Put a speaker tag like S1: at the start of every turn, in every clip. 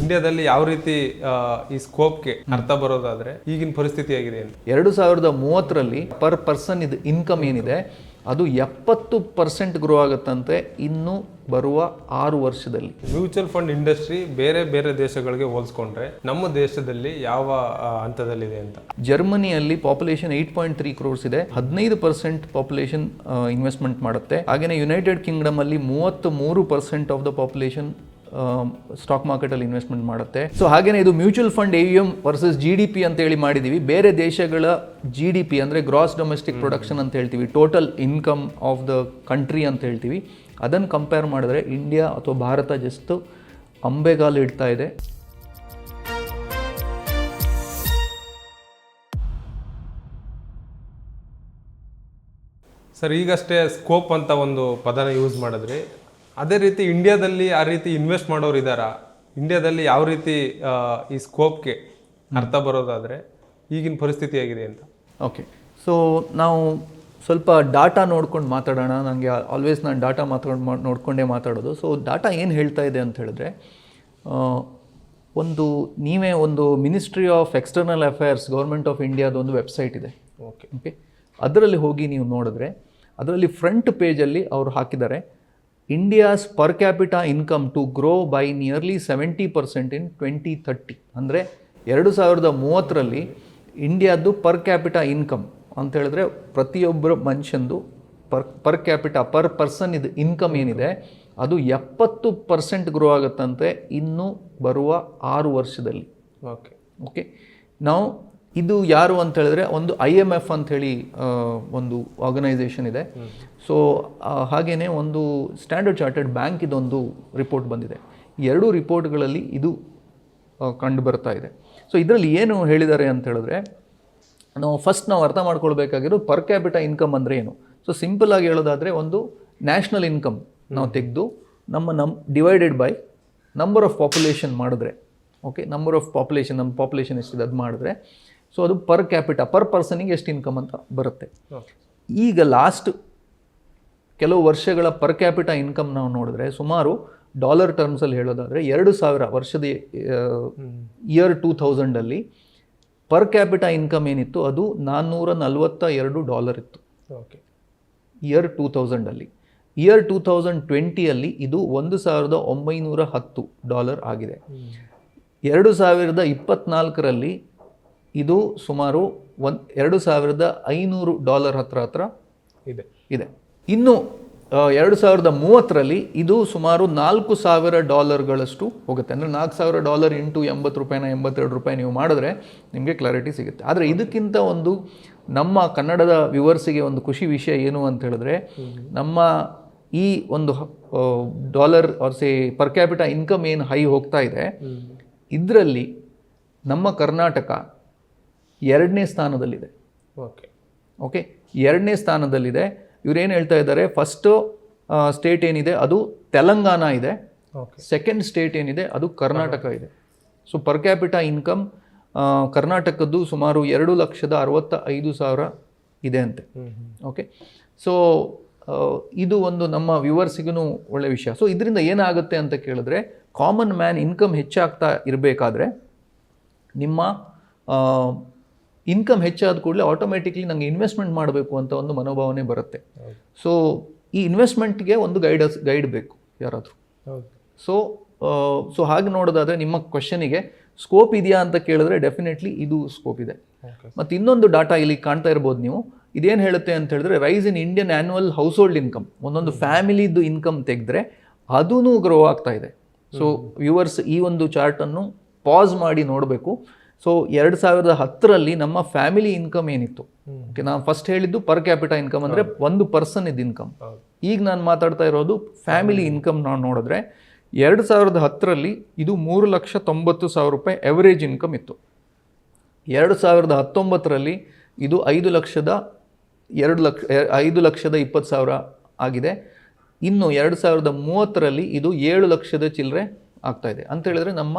S1: ಇಂಡಿಯಾದಲ್ಲಿ ಯಾವ ರೀತಿ ಈ ಸ್ಕೋಪ್ಗೆ ಅರ್ಥ ಬರೋದಾದ್ರೆ ಈಗಿನ ಪರಿಸ್ಥಿತಿ ಆಗಿದೆ ಅಂತ
S2: 2030ರಲ್ಲಿ ಪರ್ ಪರ್ಸನ್ ಇದು ಇನ್ಕಮ್ ಏನಿದೆ ಅದು 70% ಗ್ರೋ ಆಗುತ್ತಂತೆ ಇನ್ನು ಬರುವ 6 ವರ್ಷದಲ್ಲಿ.
S1: ಮ್ಯೂಚುವಲ್ ಫಂಡ್ ಇಂಡಸ್ಟ್ರಿ ಬೇರೆ ಬೇರೆ ದೇಶಗಳಿಗೆ ಹೋಲಿಸ್ಕೊಂಡ್ರೆ ನಮ್ಮ ದೇಶದಲ್ಲಿ ಯಾವ ಹಂತದಲ್ಲಿದೆ ಅಂತ?
S2: ಜರ್ಮನಿಯಲ್ಲಿ ಪಾಪ್ಯುಲೇಷನ್ 8.3 ಕ್ರೋರ್ಸ್ ಇದೆ, 15% ಪಾಪ್ಯುಲೇಷನ್ ಇನ್ವೆಸ್ಟ್ಮೆಂಟ್ ಮಾಡುತ್ತೆ. ಹಾಗೆಯೇ ಯುನೈಟೆಡ್ ಕಿಂಗ್ಡಮ್ ಅಲ್ಲಿ 33% ಆಫ್ ದ ಪಾಪ್ಯುಲೇಷನ್ ಸ್ಟಾಕ್ ಮಾರ್ಕೆಟಲ್ಲಿ ಇನ್ವೆಸ್ಟ್ಮೆಂಟ್ ಮಾಡುತ್ತೆ. ಸೊ ಹಾಗೇನೆ ಇದು mutual fund AUM versus GDP ಅಂತ ಹೇಳಿ ಮಾಡಿದೀವಿ. ಬೇರೆ ದೇಶಗಳ GDP ಅಂದರೆ ಗ್ರಾಸ್ ಡೊಮೆಸ್ಟಿಕ್ ಪ್ರೊಡಕ್ಷನ್ ಅಂತ ಹೇಳ್ತೀವಿ, total income of the country ಅಂತ ಹೇಳ್ತೀವಿ. ಅದನ್ನು ಕಂಪೇರ್ ಮಾಡಿದ್ರೆ ಇಂಡಿಯಾ ಅಥವಾ ಭಾರತ ಜಸ್ಟ್ ಅಂಬೆಗಾಲು ಇಡ್ತಾ ಇದೆ.
S1: ಸರ್, ಈಗಷ್ಟೇ ಸ್ಕೋಪ್ ಅಂತ ಒಂದು ಪದನ ಯೂಸ್ ಮಾಡಿದ್ರಿ. ಅದೇ ರೀತಿ ಇಂಡಿಯಾದಲ್ಲಿ ಆ ರೀತಿ ಇನ್ವೆಸ್ಟ್ ಮಾಡೋರು ಇದ್ದಾರಾ? ಇಂಡಿಯಾದಲ್ಲಿ ಯಾವ ರೀತಿ ಈ ಸ್ಕೋಪ್ಗೆ ಅರ್ಥ ಬರೋದಾದರೆ ಈಗಿನ ಪರಿಸ್ಥಿತಿ ಆಗಿದೆ ಅಂತ?
S2: ಓಕೆ, ಸೊ ನಾವು ಸ್ವಲ್ಪ ಡಾಟಾ ನೋಡ್ಕೊಂಡು ಮಾತಾಡೋಣ. ನನಗೆ ಆಲ್ವೇಸ್ ನಾನು ಡಾಟಾ ನೋಡ್ಕೊಂಡೇ ಮಾತಾಡೋದು. ಸೊ ಡಾಟಾ ಏನು ಹೇಳ್ತಾ ಇದೆ ಅಂತ ಹೇಳಿದ್ರೆ, ನೀವೇ ಒಂದು ministry of external affairs government of ಇಂಡಿಯಾದ ಒಂದು ವೆಬ್ಸೈಟ್ ಇದೆ. ಓಕೆ, ಅದರಲ್ಲಿ ಹೋಗಿ ನೀವು ನೋಡಿದ್ರೆ ಅದರಲ್ಲಿ ಫ್ರಂಟ್ ಪೇಜಲ್ಲಿ ಅವರು ಹಾಕಿದ್ದಾರೆ India's per capita income to grow by nearly 70% in 2030. ಅಂದರೆ 2030ರಲ್ಲಿ ಇಂಡಿಯಾದ್ದು ಪರ್ ಕ್ಯಾಪಿಟಾ ಇನ್ಕಮ್ ಅಂತ ಹೇಳಿದ್ರೆ ಪ್ರತಿಯೊಬ್ಬರ ಮನುಷ್ಯಂದು ಪರ್ ಕ್ಯಾಪಿಟಾ ಪರ್ ಪರ್ಸನ್ ಇದು ಇನ್ಕಮ್ ಏನಿದೆ ಅದು 70% ಗ್ರೋ ಆಗುತ್ತಂತೆ ಇನ್ನು ಬರುವ 6 ವರ್ಷದಲ್ಲಿ. ಓಕೆ, ನಾವು ಇದು ಯಾರು ಅಂತ ಹೇಳಿದ್ರೆ ಒಂದು IMF ಅಂಥೇಳಿ ಒಂದು ಆರ್ಗನೈಸೇಷನ್ ಇದೆ. ಸೊ ಹಾಗೆಯೇ ಒಂದು ಸ್ಟ್ಯಾಂಡರ್ಡ್ ಚಾರ್ಟರ್ಡ್ ಬ್ಯಾಂಕ್ ಇದೊಂದು ರಿಪೋರ್ಟ್ ಬಂದಿದೆ. ಎರಡೂ ರಿಪೋರ್ಟ್ಗಳಲ್ಲಿ ಇದು ಕಂಡು ಬರ್ತಾ ಇದೆ. ಸೊ ಇದರಲ್ಲಿ ಏನು ಹೇಳಿದ್ದಾರೆ ಅಂತ ಹೇಳಿದ್ರೆ, ನಾವು ಅರ್ಥ ಮಾಡ್ಕೊಳ್ಬೇಕಾಗಿರೋದು ಪರ್ ಕ್ಯಾಪಿಟಾ ಇನ್ಕಮ್ ಅಂದರೆ ಏನು. ಸೊ ಸಿಂಪಲ್ ಆಗಿ ಹೇಳೋದಾದರೆ ಒಂದು ನ್ಯಾಷನಲ್ ಇನ್ಕಮ್ ನಾವು ತೆಗೆದು ನಮ್ಮ divided by number of population ಮಾಡಿದ್ರೆ, ಓಕೆ, ನಂಬರ್ ಆಫ್ ಪಾಪ್ಯುಲೇಷನ್ ನಮ್ಮ ಪಾಪ್ಯುಲೇಷನ್ ಎಷ್ಟಿದೆ ಅದು ಮಾಡಿದ್ರೆ, ಸೊ ಅದು ಪರ್ ಕ್ಯಾಪಿಟಾ ಪರ್ ಪರ್ಸನಿಗೆ ಎಷ್ಟು ಇನ್ಕಮ್ ಅಂತ ಬರುತ್ತೆ. ಈಗ ಲಾಸ್ಟ್ ಕೆಲವು ವರ್ಷಗಳ ಪರ್ ಕ್ಯಾಪಿಟಾ ಇನ್ಕಮ್ ನಾವು ನೋಡಿದ್ರೆ ಸುಮಾರು ಡಾಲರ್ ಟರ್ಮ್ಸಲ್ಲಿ ಹೇಳೋದಾದರೆ 2000 ವರ್ಷದ ಇಯರ್ 2000ಅಲ್ಲಿ ಪರ್ ಕ್ಯಾಪಿಟಾ ಇನ್ಕಮ್ ಏನಿತ್ತು ಅದು $442 ಇತ್ತು ಇಯರ್ 2000ಅಲ್ಲಿ. ಇಯರ್ 2020ಅಲ್ಲಿ ಇದು $1910 ಆಗಿದೆ. 2024ರಲ್ಲಿ ಇದು ಸುಮಾರು $2500 ಹತ್ರ ಇದೆ. ಇನ್ನು 2030ರಲ್ಲಿ ಇದು ಸುಮಾರು $4000 ಹೋಗುತ್ತೆ. ಅಂದರೆ $4000 ಇಂಟು $80 $82 ನೀವು ಮಾಡಿದ್ರೆ ನಿಮಗೆ ಕ್ಲಾರಿಟಿ ಸಿಗುತ್ತೆ. ಆದರೆ ಇದಕ್ಕಿಂತ ಒಂದು ನಮ್ಮ ಕನ್ನಡದ ವ್ಯೂವರ್ಸಿಗೆ ಒಂದು ಖುಷಿ ವಿಷಯ ಏನು ಅಂತ ಹೇಳಿದ್ರೆ, ನಮ್ಮ ಈ ಒಂದು ಡಾಲರ್ ಸೇ ಪರ್ ಕ್ಯಾಪಿಟಾ ಇನ್ಕಮ್ ಏನು ಹೈ ಹೋಗ್ತಾ ಇದೆ, ಇದರಲ್ಲಿ ನಮ್ಮ ಕರ್ನಾಟಕ 2ನೇ ಸ್ಥಾನದಲ್ಲಿದೆ. ಓಕೆ, 2ನೇ ಸ್ಥಾನದಲ್ಲಿದೆ. ಇವರೇನು ಹೇಳ್ತಾ ಇದ್ದಾರೆ, ಫಸ್ಟು ಸ್ಟೇಟ್ ಏನಿದೆ ಅದು ತೆಲಂಗಾಣ ಇದೆ, ಸೆಕೆಂಡ್ ಸ್ಟೇಟ್ ಏನಿದೆ ಅದು ಕರ್ನಾಟಕ ಇದೆ. ಸೊ ಪರ್ ಕ್ಯಾಪಿಟಾ ಇನ್ಕಮ್ ಕರ್ನಾಟಕದ್ದು ಸುಮಾರು 2,65,000 ಇದೆ ಅಂತೆ. ಓಕೆ, ಸೊ ಇದು ಒಂದು ನಮ್ಮ ವ್ಯೂವರ್ಸಿಗೂ ಒಳ್ಳೆ ವಿಷಯ. ಸೊ ಇದರಿಂದ ಏನಾಗುತ್ತೆ ಅಂತ ಕೇಳಿದ್ರೆ, ಕಾಮನ್ ಮ್ಯಾನ್ ಇನ್ಕಮ್ ಹೆಚ್ಚಾಗ್ತಾ ಇರಬೇಕಾದ್ರೆ ನಿಮ್ಮ ಇನ್ಕಮ್ ಹೆಚ್ಚಾದ ಕೂಡಲೇ ಆಟೋಮೆಟಿಕ್ಲಿ ನನಗೆ ಇನ್ವೆಸ್ಟ್ಮೆಂಟ್ ಮಾಡಬೇಕು ಅಂತ ಒಂದು ಮನೋಭಾವನೆ ಬರುತ್ತೆ. ಸೊ ಈ ಇನ್ವೆಸ್ಟ್ಮೆಂಟ್ಗೆ ಒಂದು ಗೈಡ್ ಬೇಕು ಯಾರಾದರೂ. ಸೊ ಹಾಗೆ ನೋಡೋದಾದರೆ ನಿಮ್ಮ ಕ್ವೆಶನಿಗೆ ಸ್ಕೋಪ್ ಇದೆಯಾ ಅಂತ ಕೇಳಿದ್ರೆ ಡೆಫಿನೆಟ್ಲಿ ಇದು ಸ್ಕೋಪ್ ಇದೆ. ಮತ್ತು ಇನ್ನೊಂದು ಡಾಟಾ ಇಲ್ಲಿ ಕಾಣ್ತಾ ಇರ್ಬೋದು ನೀವು. ಇದೇನು ಹೇಳುತ್ತೆ ಅಂತ ಹೇಳಿದ್ರೆ, rise in Indian annual household income, ಒಂದೊಂದು ಫ್ಯಾಮಿಲಿದು ಇನ್ಕಮ್ ತೆಗೆದ್ರೆ ಅದೂ ಗ್ರೋ ಆಗ್ತಾ ಇದೆ. ಸೊ ವ್ಯೂವರ್ಸ್ ಈ ಒಂದು ಚಾರ್ಟನ್ನು ಪಾಸ್ ಮಾಡಿ ನೋಡಬೇಕು. ಸೊ 2010ರಲ್ಲಿ ನಮ್ಮ ಫ್ಯಾಮಿಲಿ ಇನ್ಕಮ್ ಏನಿತ್ತು, ಓಕೆ, ನಾನು ಫಸ್ಟ್ ಹೇಳಿದ್ದು ಪರ್ ಕ್ಯಾಪಿಟಾ ಇನ್ಕಮ್ ಅಂದರೆ ಒಂದು ಪರ್ಸನ್ ಇದ್ದು ಇನ್ಕಮ್. ಈಗ ನಾನು ಮಾತಾಡ್ತಾ ಇರೋದು ಫ್ಯಾಮಿಲಿ ಇನ್ಕಮ್. ನಾವು ನೋಡಿದ್ರೆ 2010ರಲ್ಲಿ ಇದು $3,90,000 ಎವರೇಜ್ ಇನ್ಕಮ್ ಇತ್ತು. 2019ರಲ್ಲಿ ಇದು 5,20,000 ಆಗಿದೆ. ಇನ್ನು 2030ರಲ್ಲಿ ಇದು 7 ಲಕ್ಷದ ಚಿಲ್ಲರೆ ಆಗ್ತಾ ಇದೆ. ಅಂತ ಹೇಳಿದ್ರೆ ನಮ್ಮ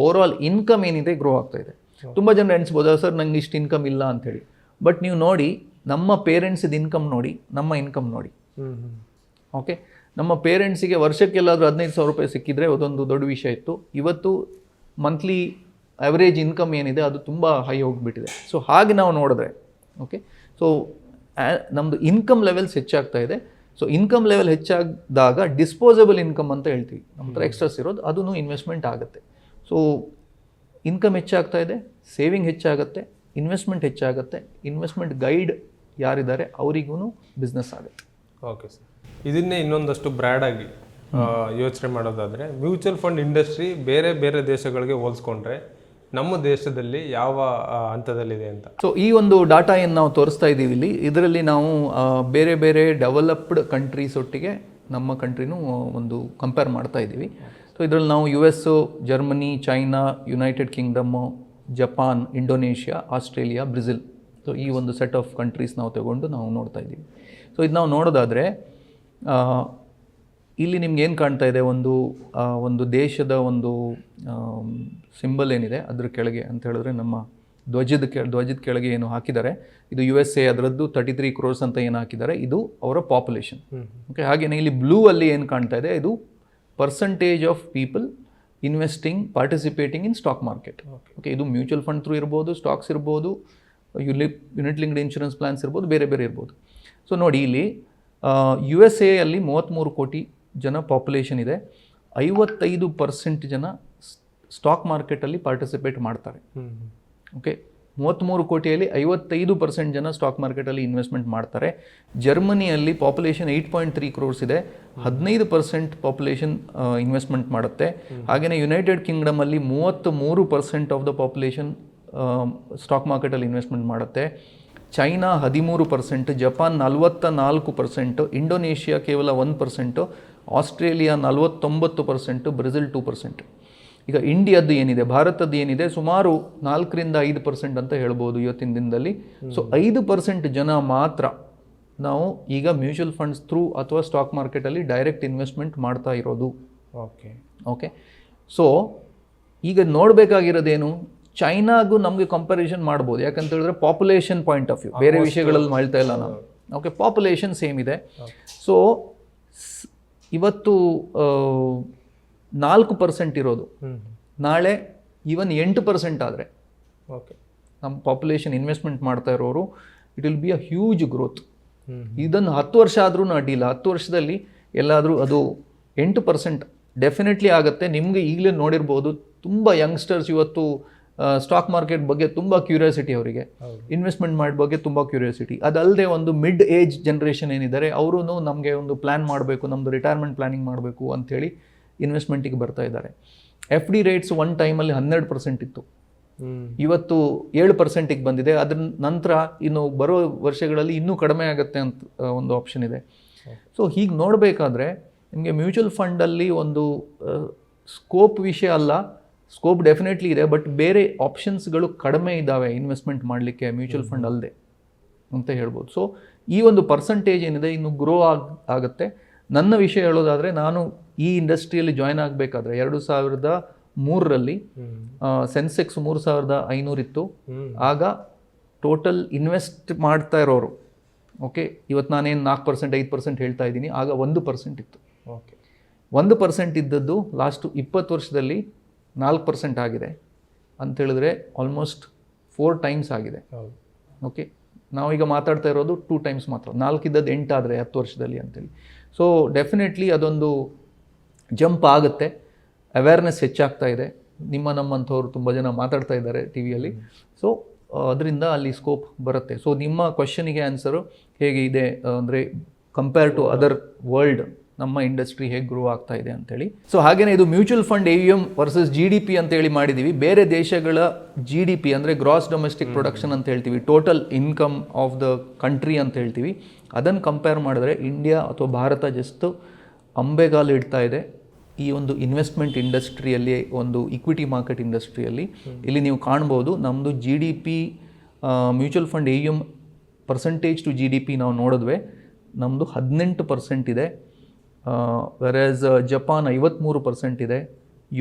S2: ಓವರಾಲ್ ಇನ್ಕಮ್ ಏನಿದೆ ಗ್ರೋ ಆಗ್ತಾ ಇದೆ. ತುಂಬ ಜನ ಎಣಿಸ್ಬೋದು, ಸರ್ ನಂಗೆ ಇಷ್ಟು ಇನ್ಕಮ್ ಇಲ್ಲ ಅಂಥೇಳಿ. ಬಟ್ ನೀವು ನೋಡಿ, ನಮ್ಮ ಪೇರೆಂಟ್ಸಿದ ಇನ್ಕಮ್ ನೋಡಿ, ನಮ್ಮ ಇನ್ಕಮ್ ನೋಡಿ. ಓಕೆ, ನಮ್ಮ ಪೇರೆಂಟ್ಸಿಗೆ ವರ್ಷಕ್ಕೆಲ್ಲಾದರೂ $15,000 ಸಿಕ್ಕಿದ್ರೆ ಅದೊಂದು ದೊಡ್ಡ ವಿಷಯ ಇತ್ತು. ಇವತ್ತು ಮಂತ್ಲಿ ಆವ್ರೇಜ್ ಇನ್ಕಮ್ ಏನಿದೆ ಅದು ತುಂಬ ಹೈ ಹೋಗಿಬಿಟ್ಟಿದೆ. ಸೊ ಹಾಗೆ ನಾವು ನೋಡಿದ್ರೆ ಓಕೆ, ಸೊ ನಮ್ಮದು ಇನ್ಕಮ್ ಲೆವೆಲ್ಸ್ ಹೆಚ್ಚಾಗ್ತಾ ಇದೆ. ಸೊ ಇನ್ಕಮ್ ಲೆವೆಲ್ ಹೆಚ್ಚಾದಾಗ ಡಿಸ್ಪೋಸಬಲ್ ಇನ್ಕಮ್ ಅಂತ ಹೇಳ್ತೀವಿ, ನಮ್ಮ ಹತ್ರ ಎಕ್ಸ್ಟ್ರಾಸ್ ಇರೋದು ಅದೂ ಇನ್ವೆಸ್ಟ್ಮೆಂಟ್ ಆಗುತ್ತೆ. ಸೊ ಇನ್ಕಮ್ ಹೆಚ್ಚಾಗ್ತಾ ಇದೆ, ಸೇವಿಂಗ್ ಹೆಚ್ಚಾಗುತ್ತೆ, ಇನ್ವೆಸ್ಟ್ಮೆಂಟ್ ಹೆಚ್ಚಾಗುತ್ತೆ. ಇನ್ವೆಸ್ಟ್ಮೆಂಟ್ ಗೈಡ್ ಯಾರಿದ್ದಾರೆ ಅವರಿಗೂ ಬಿಸ್ನೆಸ್ ಆಗುತ್ತೆ.
S1: ಓಕೆ ಸರ್, ಇದನ್ನೇ ಇನ್ನೊಂದಷ್ಟು ಬ್ರ್ಯಾಡ್ ಆಗಿ ಯೋಚನೆ ಮಾಡೋದಾದರೆ ಮ್ಯೂಚುವಲ್ ಫಂಡ್ ಇಂಡಸ್ಟ್ರಿ ಬೇರೆ ಬೇರೆ ದೇಶಗಳಿಗೆ ಹೋಲಿಸ್ಕೊಂಡ್ರೆ ನಮ್ಮ ದೇಶದಲ್ಲಿ ಯಾವ ಹಂತದಲ್ಲಿದೆ ಅಂತ.
S2: ಸೊ ಈ ಒಂದು ಡಾಟಾ ಏನು ನಾವು ತೋರಿಸ್ತಾ ಇದ್ದೀವಿ ಇಲ್ಲಿ, ಇದರಲ್ಲಿ ನಾವು ಬೇರೆ ಬೇರೆ ಡೆವಲಪ್ಡ್ ಕಂಟ್ರೀಸ್ ಒಟ್ಟಿಗೆ ನಮ್ಮ ಕಂಟ್ರಿನೂ ಒಂದು ಕಂಪೇರ್ ಮಾಡ್ತಾ ಇದ್ದೀವಿ. ಸೊ ಇದರಲ್ಲಿ ನಾವು US, Germany, China, United Kingdom, Japan, Indonesia, Australia, Brazil, so ಈ ಒಂದು ಸೆಟ್ ಆಫ್ ಕಂಟ್ರೀಸ್ ನಾವು ತಗೊಂಡು ನಾವು ನೋಡ್ತಾ ಇದ್ದೀವಿ. ಸೊ ಇದು ನಾವು ನೋಡೋದಾದರೆ ಇಲ್ಲಿ ನಿಮ್ಗೆ ಏನು ಕಾಣ್ತಾ ಇದೆ, ಒಂದು ದೇಶದ ಒಂದು ಸಿಂಬಲ್ ಏನಿದೆ ಅದ್ರ ಕೆಳಗೆ ಅಂತ ಹೇಳಿದ್ರೆ ನಮ್ಮ ಧ್ವಜದ ಕೆಳಗೆ ಏನು ಹಾಕಿದ್ದಾರೆ ಇದು USA, ಅದರದ್ದು 33 crores ಅಂತ ಏನು ಹಾಕಿದ್ದಾರೆ ಇದು ಅವರ ಪಾಪ್ಯುಲೇಷನ್. ಓಕೆ, ಹಾಗೆಯೇ ಇಲ್ಲಿ ಬ್ಲೂ ಅಲ್ಲಿ ಏನು ಕಾಣ್ತಾ ಇದೆ ಇದು percentage of people participating in stock market. Okay, ಇದು ಮ್ಯೂಚುವಲ್ ಫಂಡ್ ಥ್ರೂ ಇರ್ಬೋದು, ಸ್ಟಾಕ್ಸ್ ಇರ್ಬೋದು, ಯೂನಿಟ್ ಲಿಂಕ್ಡ್ ಇನ್ಶೂರೆನ್ಸ್ ಪ್ಲಾನ್ಸ್ ಇರ್ಬೋದು, ಬೇರೆ ಬೇರೆ ಇರ್ಬೋದು. ಸೊ ನೋಡಿ ಇಲ್ಲಿ USA ಅಲ್ಲಿ 33 ಕೋಟಿ ಜನ ಪಾಪ್ಯುಲೇಷನ್ ಇದೆ, 55% ಜನ ಸ್ಟಾಕ್ ಮಾರ್ಕೆಟಲ್ಲಿ ಪಾರ್ಟಿಸಿಪೇಟ್ ಮಾಡ್ತಾರೆ. ಓಕೆ, 33 ಕೋಟಿಯಲ್ಲಿ 55% ಜನ ಸ್ಟಾಕ್ ಮಾರ್ಕೆಟಲ್ಲಿ ಇನ್ವೆಸ್ಟ್ಮೆಂಟ್ ಮಾಡ್ತಾರೆ. ಜರ್ಮನಿಯಲ್ಲಿ ಪಾಪ್ಯುಲೇಷನ್ 8.3 crores ಇದೆ, 15% ಪಾಪ್ಯುಲೇಷನ್ ಇನ್ವೆಸ್ಟ್ಮೆಂಟ್ ಮಾಡುತ್ತೆ. ಹಾಗೆಯೇ ಯುನೈಟೆಡ್ ಕಿಂಗ್ಡಮಲ್ಲಿ 33% ಆಫ್ ದ ಪಾಪ್ಯುಲೇಷನ್ ಸ್ಟಾಕ್ ಮಾರ್ಕೆಟಲ್ಲಿ ಇನ್ವೆಸ್ಟ್ಮೆಂಟ್ ಮಾಡುತ್ತೆ. ಚೈನಾ 13%, ಜಪಾನ್ 44%, ಇಂಡೋನೇಷ್ಯಾ ಕೇವಲ 1%, ಆಸ್ಟ್ರೇಲಿಯಾ 49%, ಬ್ರೆಜಿಲ್ 2%. ಈಗ ಇಂಡಿಯಾದ್ದು ಏನಿದೆ, ಭಾರತದ್ದು ಏನಿದೆ, ಸುಮಾರು 4-5% ಅಂತ ಹೇಳ್ಬೋದು ಇವತ್ತಿನ ದಿನದಲ್ಲಿ. ಸೊ 5% ಜನ ಮಾತ್ರ ನಾವು ಈಗ ಮ್ಯೂಚುವಲ್ ಫಂಡ್ಸ್ ಥ್ರೂ ಅಥವಾ ಸ್ಟಾಕ್ ಮಾರ್ಕೆಟಲ್ಲಿ ಡೈರೆಕ್ಟ್ ಇನ್ವೆಸ್ಟ್ಮೆಂಟ್ ಮಾಡ್ತಾ ಇರೋದು. ಓಕೆ, ಸೊ ಈಗ ನೋಡಬೇಕಾಗಿರೋದೇನು, ಚೈನಾಗೂ ನಮಗೆ ಕಂಪ್ಯಾರಿಸನ್ ಮಾಡ್ಬೋದು, ಯಾಕಂತ ಹೇಳಿದ್ರೆ ಪಾಪ್ಯುಲೇಷನ್ ಪಾಯಿಂಟ್ ಆಫ್ ವ್ಯೂ, ಬೇರೆ ವಿಷಯಗಳಲ್ಲಿ ಮಾಡ್ತಾ ಇಲ್ಲ ನಾವು. ಓಕೆ, ಪಾಪ್ಯುಲೇಷನ್ ಸೇಮ್ ಇದೆ. ಸೊ ಇವತ್ತು 4% ಇರೋದು ನಾಳೆ ಈವನ್ 8% ಆದರೆ
S1: ಓಕೆ,
S2: ನಮ್ಮ ಪಾಪ್ಯುಲೇಷನ್ ಇನ್ವೆಸ್ಟ್ಮೆಂಟ್ ಮಾಡ್ತಾ ಇರೋರು it will be a huge growth. ಇದನ್ನು 10 ವರ್ಷ ಆದ್ರೂ ಅಡ್ಡಿಲ್ಲ, 10 ವರ್ಷದಲ್ಲಿ ಎಲ್ಲಾದರೂ ಅದು 8% ಡೆಫಿನೆಟ್ಲಿ ಆಗುತ್ತೆ. ನಿಮಗೆ ಈಗಲೇ ನೋಡಿರ್ಬೋದು ತುಂಬ ಯಂಗ್ಸ್ಟರ್ಸ್ ಇವತ್ತು ಸ್ಟಾಕ್ ಮಾರ್ಕೆಟ್ ಬಗ್ಗೆ ತುಂಬ ಕ್ಯೂರಿಯಾಸಿಟಿ, ಅವರಿಗೆ ಇನ್ವೆಸ್ಟ್ಮೆಂಟ್ ಮಾಡೋ ಬಗ್ಗೆ ತುಂಬ ಕ್ಯೂರಿಯಾಸಿಟಿ. ಅದಲ್ಲದೆ ಒಂದು ಮಿಡ್ ಏಜ್ ಜನ್ರೇಷನ್ ಏನಿದ್ದಾರೆ ಅವರು ನಮಗೆ ಒಂದು ಪ್ಲ್ಯಾನ್ ಮಾಡಬೇಕು, ನಮ್ಮದು ರಿಟೈರ್ಮೆಂಟ್ ಪ್ಲಾನಿಂಗ್ ಮಾಡಬೇಕು ಅಂಥೇಳಿ ಇನ್ವೆಸ್ಟ್ಮೆಂಟಿಗೆ ಬರ್ತಾ ಇದ್ದಾರೆ. FD ರೇಟ್ಸ್ ಒನ್ ಟೈಮಲ್ಲಿ 12% ಇತ್ತು, ಇವತ್ತು 7%ಗೆ ಬಂದಿದೆ. ಅದ್ರ ನಂತರ ಇನ್ನು ಬರೋ ವರ್ಷಗಳಲ್ಲಿ ಇನ್ನೂ ಕಡಿಮೆ ಆಗುತ್ತೆ ಅಂತ ಒಂದು ಆಪ್ಷನ್ ಇದೆ. ಸೊ ಹೀಗೆ ನೋಡಬೇಕಾದ್ರೆ ನಿಮಗೆ ಮ್ಯೂಚುವಲ್ ಫಂಡಲ್ಲಿ ಒಂದು ಸ್ಕೋಪ್ ವಿಷಯ ಅಲ್ಲ, ಸ್ಕೋಪ್ ಡೆಫಿನೆಟ್ಲಿ ಇದೆ, ಬಟ್ ಬೇರೆ ಆಪ್ಷನ್ಸ್ಗಳು ಕಡಿಮೆ ಇದ್ದಾವೆ ಇನ್ವೆಸ್ಟ್ಮೆಂಟ್ ಮಾಡಲಿಕ್ಕೆ ಮ್ಯೂಚುವಲ್ ಫಂಡ್ ಅಲ್ಲದೆ ಅಂತ ಹೇಳ್ಬೋದು. ಸೊ ಈ ಒಂದು ಪರ್ಸಂಟೇಜ್ ಏನಿದೆ ಇನ್ನು ಗ್ರೋ ಆಗುತ್ತೆ. ನನ್ನ ವಿಷಯ ಹೇಳೋದಾದರೆ, ನಾನು ಈ ಇಂಡಸ್ಟ್ರಿಯಲ್ಲಿ ಜಾಯ್ನ್ ಆಗಬೇಕಾದ್ರೆ 2003ರಲ್ಲಿ ಸೆನ್ಸೆಕ್ಸ್ 3500 ಇತ್ತು. ಆಗ ಟೋಟಲ್ ಇನ್ವೆಸ್ಟ್ ಮಾಡ್ತಾ ಇರೋರು, ಓಕೆ, ಇವತ್ತು ನಾನೇನು 4% 5% ಹೇಳ್ತಾ ಇದ್ದೀನಿ, ಆಗ 1% ಇತ್ತು.
S1: ಓಕೆ,
S2: 1% ಇದ್ದದ್ದು ಲಾಸ್ಟು 20 ವರ್ಷದಲ್ಲಿ 4% ಆಗಿದೆ ಅಂಥೇಳಿದ್ರೆ ಆಲ್ಮೋಸ್ಟ್ 4 times ಆಗಿದೆ. ಓಕೆ, ನಾವೀಗ ಮಾತಾಡ್ತಾ ಇರೋದು 2 times ಮಾತ್ರ, 4 ಇದ್ದದ್ದು 8 ಆದರೆ 10 ವರ್ಷದಲ್ಲಿ ಅಂತೇಳಿ. ಸೊ ಡೆಫಿನೆಟ್ಲಿ ಅದೊಂದು ಜಂಪ್ ಆಗುತ್ತೆ, ಅವೇರ್ನೆಸ್ ಹೆಚ್ಚಾಗ್ತಾ ಇದೆ. ನಮ್ಮಂಥವ್ರು ತುಂಬ ಜನ ಮಾತಾಡ್ತಾ ಇದ್ದಾರೆ ಟಿವಿಯಲ್ಲಿ. ಸೊ ಅದರಿಂದ ಅಲ್ಲಿ ಸ್ಕೋಪ್ ಬರುತ್ತೆ. ಸೊ ನಿಮ್ಮ ಕ್ವಶನಿಗೆ ಆನ್ಸರು ಹೇಗೆ ಇದೆ ಅಂದರೆ, ಕಂಪೇರ್ ಟು ಅದರ್ ವರ್ಲ್ಡ್ ನಮ್ಮ ಇಂಡಸ್ಟ್ರಿ ಹೇಗೆ ಗ್ರೋ ಆಗ್ತಾ ಇದೆ ಅಂತೇಳಿ. ಸೊ ಹಾಗೆಯೇ ಇದು mutual fund AUM versus GDP ಅಂತೇಳಿ ಮಾಡಿದ್ದೀವಿ. ಬೇರೆ ದೇಶಗಳ GDP ಅಂದರೆ ಗ್ರಾಸ್ ಡೊಮೆಸ್ಟಿಕ್ ಪ್ರೊಡಕ್ಷನ್ ಅಂತ ಹೇಳ್ತೀವಿ, total income of the country ಅಂತ ಹೇಳ್ತೀವಿ. ಅದನ್ನು ಕಂಪೇರ್ ಮಾಡಿದ್ರೆ ಇಂಡಿಯಾ ಅಥವಾ ಭಾರತ ಜಸ್ಟ್ ಅಂಬೆಗಾಲು ಇಡ್ತಾ ಇದೆ ಈ ಒಂದು ಇನ್ವೆಸ್ಟ್ಮೆಂಟ್ ಇಂಡಸ್ಟ್ರಿಯಲ್ಲಿ, ಒಂದು ಇಕ್ವಿಟಿ ಮಾರ್ಕೆಟ್ ಇಂಡಸ್ಟ್ರಿಯಲ್ಲಿ. ಇಲ್ಲಿ ನೀವು ಕಾಣ್ಬೋದು ನಮ್ಮದು GDP mutual fund AUM percentage to GDP ನಾವು ನೋಡಿದ್ವಿ, ನಮ್ಮದು 18% ಇದೆ. ವೆರಾಸ್ ಜಪಾನ್ 53% ಇದೆ,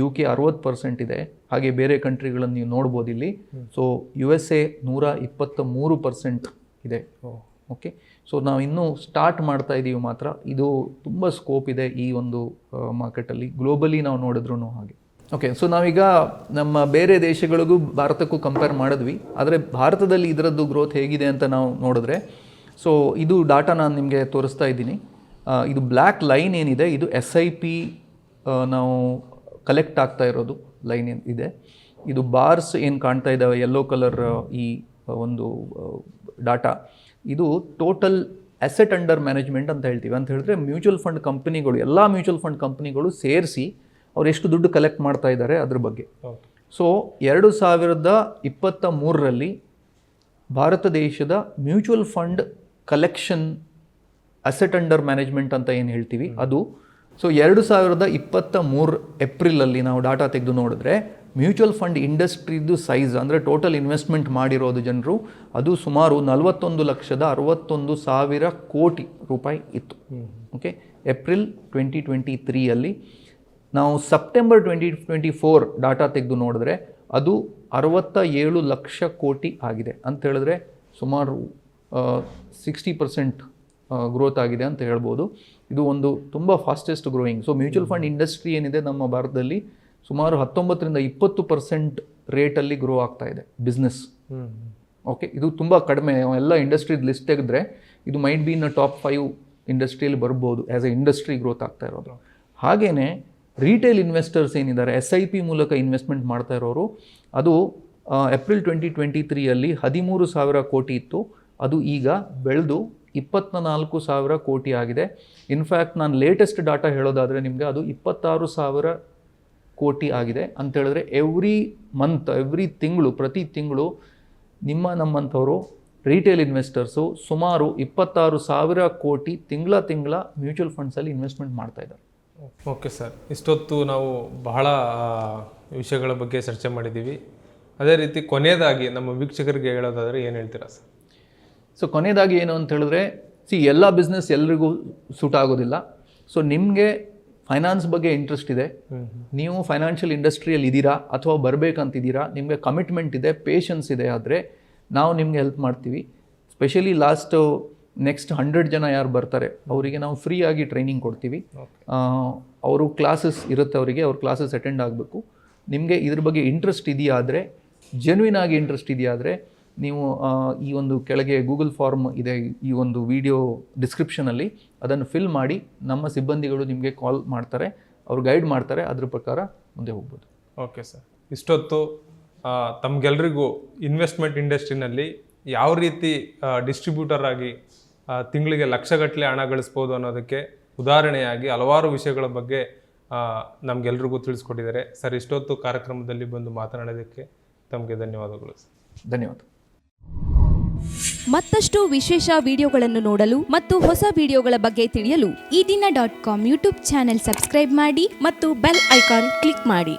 S2: UK 60% ಇದೆ. ಹಾಗೆ ಬೇರೆ ಕಂಟ್ರಿಗಳನ್ನು ನೀವು ನೋಡ್ಬೋದು ಇಲ್ಲಿ. ಸೊ USA 123% ಇದೆ. ಓಕೆ, ಸೊ ನಾವು ಇನ್ನೂ ಸ್ಟಾರ್ಟ್ ಮಾಡ್ತಾ ಇದ್ದೀವಿ ಮಾತ್ರ. ಇದು ತುಂಬ ಸ್ಕೋಪ್ ಇದೆ ಈ ಒಂದು ಮಾರ್ಕೆಟಲ್ಲಿ, ಗ್ಲೋಬಲಿ ನಾವು ನೋಡಿದ್ರೂ ಹಾಗೆ. ಓಕೆ, ಸೊ ನಾವೀಗ ನಮ್ಮ ಬೇರೆ ದೇಶಗಳಿಗೂ ಭಾರತಕ್ಕೂ ಕಂಪೇರ್ ಮಾಡಿದ್ವಿ. ಆದರೆ ಭಾರತದಲ್ಲಿ ಇದರದ್ದು ಗ್ರೋತ್ ಹೇಗಿದೆ ಅಂತ ನಾವು ನೋಡಿದ್ರೆ, ಸೊ ಇದು ಡಾಟಾ ನಾನು ನಿಮಗೆ ತೋರಿಸ್ತಾ ಇದ್ದೀನಿ. ಇದು ಬ್ಲ್ಯಾಕ್ ಲೈನ್ ಏನಿದೆ, ಇದು SIP ನಾವು ಕಲೆಕ್ಟ್ ಆಗ್ತಾ ಇರೋದು ಲೈನ್ ಇದೆ. ಇದು ಬಾರ್ಸ್ ಏನು ಕಾಣ್ತಾ ಇದ್ದಾವೆ ಯೆಲ್ಲೋ ಕಲರ್, ಈ ಒಂದು ಡಾಟಾ, ಇದು ಟೋಟಲ್ ಅಸೆಟ್ ಅಂಡರ್ ಮ್ಯಾನೇಜ್ಮೆಂಟ್ ಅಂತ ಹೇಳ್ತೀವಿ. ಅಂತ ಹೇಳಿದ್ರೆ ಮ್ಯೂಚುವಲ್ ಫಂಡ್ ಕಂಪ್ನಿಗಳು, ಎಲ್ಲ ಮ್ಯೂಚುವಲ್ ಫಂಡ್ ಕಂಪ್ನಿಗಳು ಸೇರಿಸಿ ಅವ್ರು ಎಷ್ಟು ದುಡ್ಡು ಕಲೆಕ್ಟ್ ಮಾಡ್ತಾ ಇದ್ದಾರೆ ಅದ್ರ ಬಗ್ಗೆ. ಸೊ 2023ರಲ್ಲಿ ಭಾರತ ದೇಶದ mutual fund collection asset under management ಅಂತ ಏನು ಹೇಳ್ತೀವಿ ಅದು, ಸೊ 2023 ಏಪ್ರಿಲಲ್ಲಿ ನಾವು ಡಾಟಾ ತೆಗೆದು ನೋಡಿದ್ರೆ ಮ್ಯೂಚುವಲ್ ಫಂಡ್ ಇಂಡಸ್ಟ್ರಿದು ಸೈಜ್, ಅಂದರೆ ಟೋಟಲ್ ಇನ್ವೆಸ್ಟ್ಮೆಂಟ್ ಮಾಡಿರೋದು ಜನರು, ಅದು ಸುಮಾರು 41,61,000 ಕೋಟಿ ರೂಪಾಯಿ ಇತ್ತು. ಓಕೆ, ಏಪ್ರಿಲ್ 2023ಯಲ್ಲಿ. ನಾವು ಸೆಪ್ಟೆಂಬರ್ 2024 ಡಾಟಾ ತೆಗೆದು ನೋಡಿದ್ರೆ ಅದು 67 ಲಕ್ಷ ಕೋಟಿ ಆಗಿದೆ. ಅಂತ ಹೇಳಿದ್ರೆ ಸುಮಾರು 60% ಗ್ರೋತ್ ಆಗಿದೆ ಅಂತ ಹೇಳ್ಬೋದು. ಇದು ಒಂದು ತುಂಬ fastest growing. So mutual fund industry ಏನಿದೆ ನಮ್ಮ ಭಾರತದಲ್ಲಿ ಸುಮಾರು 19-20% ರೇಟಲ್ಲಿ ಗ್ರೋ ಆಗ್ತಾ ಇದೆ ಬಿಸ್ನೆಸ್. ಓಕೆ, ಇದು ತುಂಬ ಕಡಿಮೆ. ಎಲ್ಲ ಇಂಡಸ್ಟ್ರಿ ಲಿಸ್ಟ್ ತೆಗೆದ್ರೆ ಇದು ಮೈಟ್ ಬಿ ಇನ್ ಟಾಪ್ 5 ಇಂಡಸ್ಟ್ರಿಯಲ್ಲಿ ಬರ್ಬೋದು ಆ್ಯಸ್ ಎ ಇಂಡಸ್ಟ್ರಿ ಗ್ರೋತ್ ಆಗ್ತಾ ಇರೋದು. ಹಾಗೆಯೇ ರಿಟೇಲ್ ಇನ್ವೆಸ್ಟರ್ಸ್ ಏನಿದ್ದಾರೆ, SIP ಮೂಲಕ ಇನ್ವೆಸ್ಟ್ಮೆಂಟ್ ಮಾಡ್ತಾ ಇರೋರು, ಅದು ಏಪ್ರಿಲ್ 2023ಯಲ್ಲಿ 13,000 ಕೋಟಿ ಇತ್ತು. ಅದು ಈಗ ಬೆಳೆದು 24,000 ಕೋಟಿ ಆಗಿದೆ. ಇನ್ಫ್ಯಾಕ್ಟ್ ನಾನು ಲೇಟೆಸ್ಟ್ ಡಾಟಾ ಹೇಳೋದಾದರೆ ನಿಮಗೆ ಅದು 26,000 ಕೋಟಿ ಆಗಿದೆ. ಅಂತ ಹೇಳಿದ್ರೆ ಎವ್ರಿ ಮಂತ್, ಪ್ರತಿ ತಿಂಗಳು ನಮ್ಮಂಥವರು ರಿಟೇಲ್ ಇನ್ವೆಸ್ಟರ್ಸು ಸುಮಾರು 26,000 ಕೋಟಿ ತಿಂಗಳ ಮ್ಯೂಚುವಲ್ ಫಂಡ್ಸಲ್ಲಿ ಇನ್ವೆಸ್ಟ್ಮೆಂಟ್ ಮಾಡ್ತಾ ಇದ್ದಾರೆ.
S1: ಓಕೆ ಸರ್, ಇಷ್ಟೊತ್ತು ನಾವು ಬಹಳ ವಿಷಯಗಳ ಬಗ್ಗೆ ಚರ್ಚೆ ಮಾಡಿದ್ದೀವಿ. ಅದೇ ರೀತಿ ಕೊನೆಯದಾಗಿ ನಮ್ಮ ವೀಕ್ಷಕರಿಗೆ ಹೇಳೋದಾದರೆ ಏನು ಹೇಳ್ತೀರಾ ಸರ್?
S2: ಸೊ ಕೊನೆಯದಾಗಿ ಏನು ಅಂತ ಹೇಳಿದ್ರೆ, ಎಲ್ಲ ಬಿಸ್ನೆಸ್ ಎಲ್ರಿಗೂ ಸೂಟ್ ಆಗೋದಿಲ್ಲ. ಸೊ ನಿಮಗೆ ಫೈನಾನ್ಸ್ ಬಗ್ಗೆ ಇಂಟ್ರೆಸ್ಟ್ ಇದೆ, ನೀವು ಫೈನಾನ್ಷಿಯಲ್ ಇಂಡಸ್ಟ್ರಿಯಲ್ಲಿ ಇದ್ದೀರಾ ಅಥವಾ ಬರಬೇಕಂತಿದ್ದೀರಾ, ನಿಮಗೆ ಕಮಿಟ್ಮೆಂಟ್ ಇದೆ, ಪೇಷನ್ಸ್ ಇದೆ, ಆದರೆ ನಾವು ನಿಮಗೆ ಹೆಲ್ಪ್ ಮಾಡ್ತೀವಿ. ಸ್ಪೆಷಲಿ ನೆಕ್ಸ್ಟ್ 100 ಜನ ಯಾರು ಬರ್ತಾರೆ ಅವರಿಗೆ ನಾವು ಫ್ರೀ ಆಗಿ ಟ್ರೈನಿಂಗ್ ಕೊಡ್ತೀವಿ. ಅವರು ಕ್ಲಾಸಸ್ ಇರುತ್ತೆ, ಅವ್ರ ಕ್ಲಾಸಸ್ ಅಟೆಂಡ್ ಆಗಬೇಕು. ನಿಮಗೆ ಇದ್ರ ಬಗ್ಗೆ ಇಂಟ್ರೆಸ್ಟ್ ಇದೆಯಾದರೆ, ಜೆನ್ವಿನ್ ಆಗಿ ಇಂಟ್ರೆಸ್ಟ್ ಇದೆಯಾದರೆ, ನೀವು ಈ ಒಂದು ಕೆಳಗೆ ಗೂಗಲ್ ಫಾರ್ಮ್ ಇದೆ, ಈ ಒಂದು ವಿಡಿಯೋ ಡಿಸ್ಕ್ರಿಪ್ಷನಲ್ಲಿ ಅದನ್ನು ಫಿಲ್ ಮಾಡಿ ನಮ್ಮ ಸಿಬ್ಬಂದಿಗಳು ನಿಮಗೆ ಕಾಲ್ ಮಾಡ್ತಾರೆ, ಅವ್ರು ಗೈಡ್ ಮಾಡ್ತಾರೆ, ಅದ್ರ ಪ್ರಕಾರ ಮುಂದೆ ಹೋಗ್ಬೋದು.
S1: ಓಕೆ ಸರ್, ಇಷ್ಟೊತ್ತು ತಮಗೆಲ್ರಿಗೂ ಇನ್ವೆಸ್ಟ್ಮೆಂಟ್ ಇಂಡಸ್ಟ್ರಿನಲ್ಲಿ ಯಾವ ರೀತಿ ಡಿಸ್ಟ್ರಿಬ್ಯೂಟರ್ ಆಗಿ ತಿಂಗಳಿಗೆ ಲಕ್ಷಗಟ್ಟಲೆ ಹಣ ಗಳಿಸ್ಬೋದು ಅನ್ನೋದಕ್ಕೆ ಉದಾಹರಣೆಯಾಗಿ ಹಲವಾರು ವಿಷಯಗಳ ಬಗ್ಗೆ ನಮಗೆಲ್ರಿಗೂ ತಿಳಿಸ್ಕೊಟ್ಟಿದ್ದಾರೆ ಸರ್. ಇಷ್ಟೊತ್ತು ಕಾರ್ಯಕ್ರಮದಲ್ಲಿ ಬಂದು ಮಾತನಾಡೋದಕ್ಕೆ ತಮಗೆ ಧನ್ಯವಾದಗಳು ಸರ್.
S2: ಧನ್ಯವಾದ.
S3: ಮತ್ತಷ್ಟು ವಿಶೇಷ ವಿಡಿಯೋಗಳನ್ನು ನೋಡಲು ಮತ್ತು ಹೊಸ ವಿಡಿಯೋಗಳ ಬಗ್ಗೆ ತಿಳಿಯಲು
S4: eDina.com ಯೂಟ್ಯೂಬ್ ಚಾನೆಲ್ ಸಬ್ಸ್ಕ್ರೈಬ್ ಮಾಡಿ ಮತ್ತು ಬೆಲ್ ಐಕಾನ್ ಕ್ಲಿಕ್ ಮಾಡಿ.